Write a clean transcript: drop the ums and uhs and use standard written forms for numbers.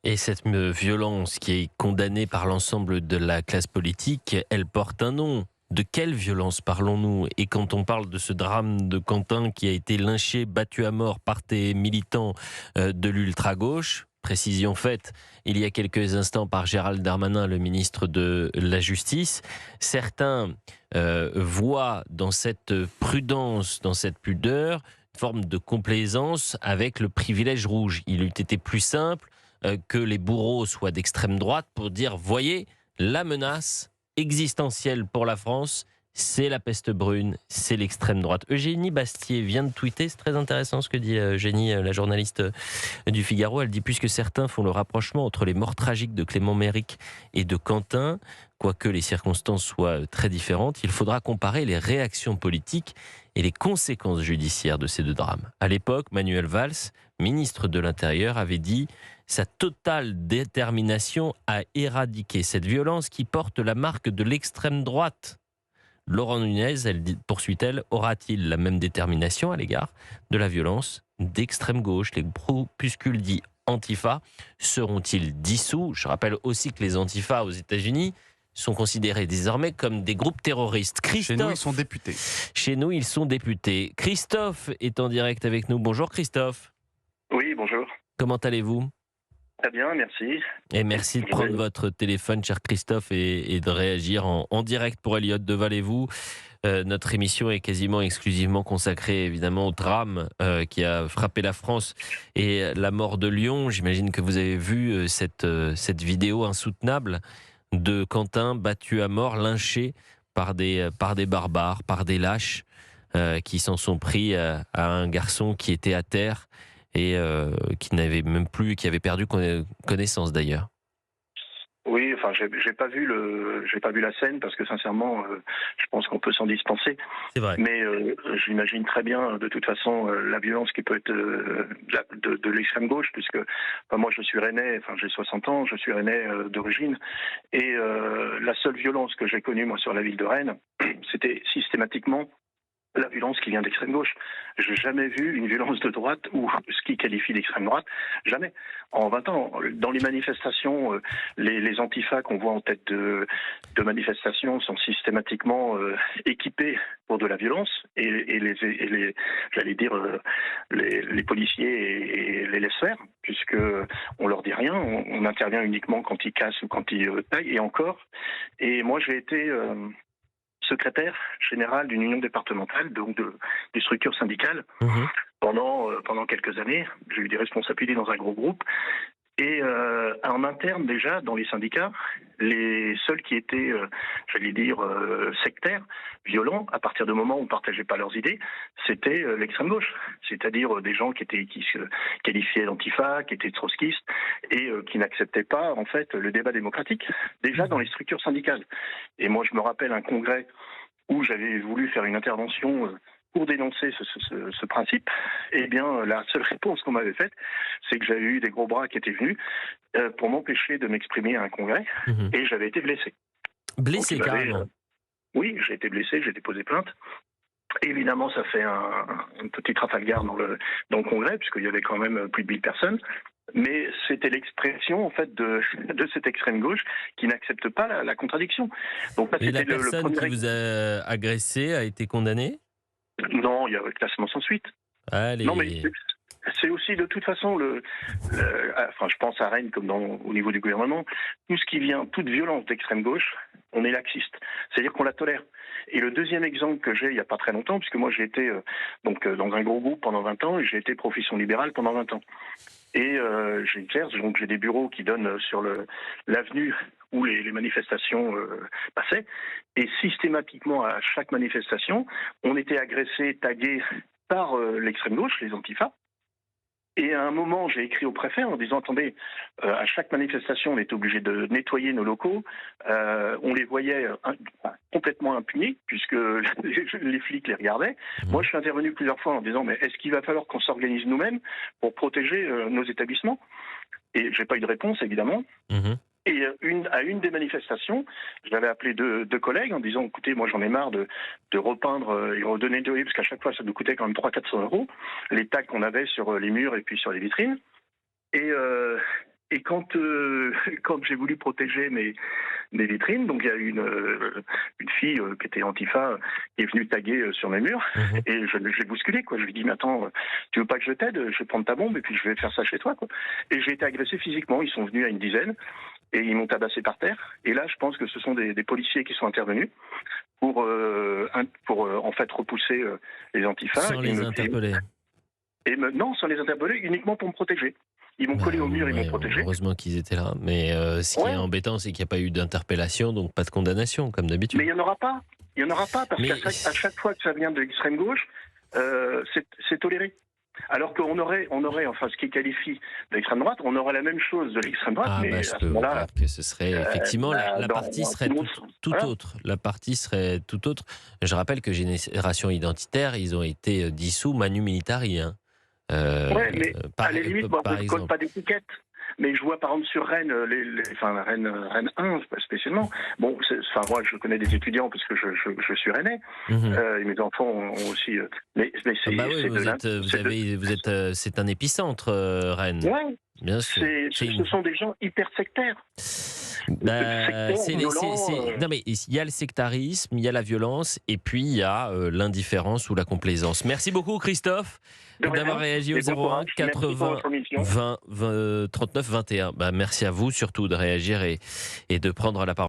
Et cette violence qui est condamnée par l'ensemble de la classe politique, elle porte un nom. De quelle violence parlons-nous? Et quand on parle de ce drame de Quentin qui a été lynché, battu à mort par des militants de l'ultra-gauche, précision faite il y a quelques instants par Gérald Darmanin, le ministre de la Justice, certains voient dans cette prudence, dans cette pudeur, une forme de complaisance avec le privilège rouge. Il eût été plus simple que les bourreaux soient d'extrême droite pour dire, voyez, la menace existentielle pour la France, c'est la peste brune, c'est l'extrême droite. Eugénie Bastier vient de tweeter, c'est très intéressant ce que dit Eugénie, la journaliste du Figaro. Elle dit, puisque certains font le rapprochement entre les morts tragiques de Clément Méric et de Quentin, quoique les circonstances soient très différentes, il faudra comparer les réactions politiques et les conséquences judiciaires de ces deux drames. À l'époque, Manuel Valls, ministre de l'Intérieur, avait dit sa totale détermination à éradiquer cette violence qui porte la marque de l'extrême droite. Laurent Nunez, poursuit-elle, aura-t-il la même détermination à l'égard de la violence d'extrême gauche? Les groupuscules dits Antifa seront-ils dissous? Je rappelle aussi que les Antifa aux États-Unis sont considérés désormais comme des groupes terroristes. Chez nous, ils sont députés. Chez nous, ils sont députés. Christophe est en direct avec nous. Bonjour Christophe. Oui, bonjour. Comment allez-vous? Très bien, merci. Et merci de prendre votre téléphone, cher Christophe, et de réagir en direct pour Elliott Deval et vous. Notre émission est quasiment exclusivement consacrée évidemment au drame qui a frappé la France et la mort de Lyon. J'imagine que vous avez vu cette vidéo insoutenable de Quentin battu à mort, lynché par des barbares, par des lâches qui s'en sont pris à un garçon qui était à terre et qui n'avait même plus, qui avait perdu connaissance d'ailleurs. Oui, enfin, j'ai pas vu la scène parce que sincèrement, je pense qu'on peut s'en dispenser. C'est vrai. Mais j'imagine très bien, de toute façon, la violence qui peut être de l'extrême gauche, puisque moi je suis rennais, enfin j'ai 60 ans, je suis rennais d'origine, et la seule violence que j'ai connue moi sur la ville de Rennes, c'était systématiquement la violence qui vient d'extrême gauche. Je n'ai jamais vu une violence de droite ou ce qui qualifie d'extrême droite, jamais. En 20 ans, dans les manifestations, les antifas qu'on voit en tête de manifestations sont systématiquement équipés pour de la violence et j'allais dire, les policiers et les laissent faire, puisque on leur dit rien, on intervient uniquement quand ils cassent ou quand ils taillent, et encore. Et moi, j'ai été secrétaire général d'une union départementale, donc des structures syndicales, pendant quelques années. J'ai eu des responsabilités dans un gros groupe. Et en interne, déjà, dans les syndicats, les seuls qui étaient, sectaires, violents, à partir du moment où on ne partageait pas leurs idées, c'était l'extrême gauche. C'est-à-dire des gens qui se qualifiaient d'antifa, qui étaient trotskistes, et qui n'acceptaient pas, en fait, le débat démocratique, déjà dans les structures syndicales. Et moi, je me rappelle un congrès où j'avais voulu faire une intervention pour dénoncer ce principe. Eh bien, la seule réponse qu'on m'avait faite, c'est que j'avais eu des gros bras qui étaient venus pour m'empêcher de m'exprimer à un congrès, et j'avais été blessé. Blessé carrément. Oui, j'ai été blessé, j'ai déposé plainte. Et évidemment, ça fait un petit Trafalgar dans le congrès, puisqu'il y avait quand même plus de 1000 personnes. Mais c'était l'expression en fait de cette extrême gauche qui n'accepte pas la contradiction. Donc là, et la c'était personne qui vous a agressé a été condamnée? Non, il y a classement sans suite. Allez. Non, mais c'est aussi de toute façon enfin, je pense à Rennes comme au niveau du gouvernement, tout ce qui vient, toute violence d'extrême gauche, on est laxiste. C'est-à-dire qu'on la tolère. Et le deuxième exemple que j'ai il n'y a pas très longtemps, puisque moi j'ai été dans un gros groupe pendant 20 ans et j'ai été profession libérale pendant 20 ans. Et j'ai des bureaux qui donnent sur l'avenue où les manifestations passaient. Et systématiquement, à chaque manifestation, on était agressé, tagué par l'extrême gauche, les antifas. Et à un moment, j'ai écrit au préfet en disant, attendez, à chaque manifestation, on était obligé de nettoyer nos locaux. On les voyait complètement impunis, puisque les flics les regardaient. Moi, je suis intervenu plusieurs fois en disant, mais est-ce qu'il va falloir qu'on s'organise nous-mêmes pour protéger nos établissements? Et j'ai pas eu de réponse, évidemment. Et à une des manifestations, j'avais appelé deux collègues en disant, écoutez, moi j'en ai marre de repeindre et redonner de parce qu'à chaque fois ça nous coûtait quand même 300-400 euros, les tags qu'on avait sur les murs et puis sur les vitrines. Et Et quand, quand j'ai voulu protéger mes vitrines, donc il y a une fille qui était Antifa qui est venue taguer sur mes murs, Mhm. et je l'ai bousculée, quoi. Je lui ai dit, mais attends, tu veux pas que je t'aide? Je vais prendre ta bombe et puis je vais faire ça chez toi, quoi. Et j'ai été agressé physiquement. Ils sont venus à une dizaine et ils m'ont tabassé par terre. Et là, je pense que ce sont des policiers qui sont intervenus pour en fait repousser les Antifas Sans les interpeller. non, sans les interpeller, uniquement pour me protéger. Ils m'ont Bah, collé au mur, ils m'ont ouais, protégé. heureusement qu'ils étaient là. Mais ce qui est Ouais, embêtant, c'est qu'il n'y a pas eu d'interpellation, donc pas de condamnation, comme d'habitude. mais il n'y en aura pas. Il n'y en aura pas, parce Mais qu'à chaque fois que ça vient de l'extrême gauche, c'est toléré. Alors qu'on aurait, enfin, ce qui qualifie de l'extrême droite, on aurait la même chose de l'extrême droite, ah bah mais je à peux ce vous moment-là, dire que ce serait effectivement la partie serait tout le monde, tout voilà. autre. La partie serait tout autre. Je rappelle que Génération Identitaire, ils ont été dissous Manu Militari, hein. Ouais, mais Par, à la limite, moi, par je ne colle exemple. pas d'étiquette. Mais je vois par exemple sur Rennes, enfin Rennes 1 spécialement. Bon, enfin moi je connais des étudiants parce que je suis rennais. Mhm. Et mes enfants ont aussi. Mais Ah c'est bah oui, c'est de l'in- c'est de- c'est un épicentre, Rennes, ouais, bien sûr. C'est ce sont des gens hyper sectaires, bah, sectaires, violents. non mais il y a le sectarisme, il y a la violence, et puis il y a l'indifférence ou la complaisance. Merci beaucoup Christophe De d'avoir rien. réagi au Et bon 01 courage. Merci pour 80 votre émission. 20 39 21. Bah, merci à vous surtout de réagir et de prendre la parole.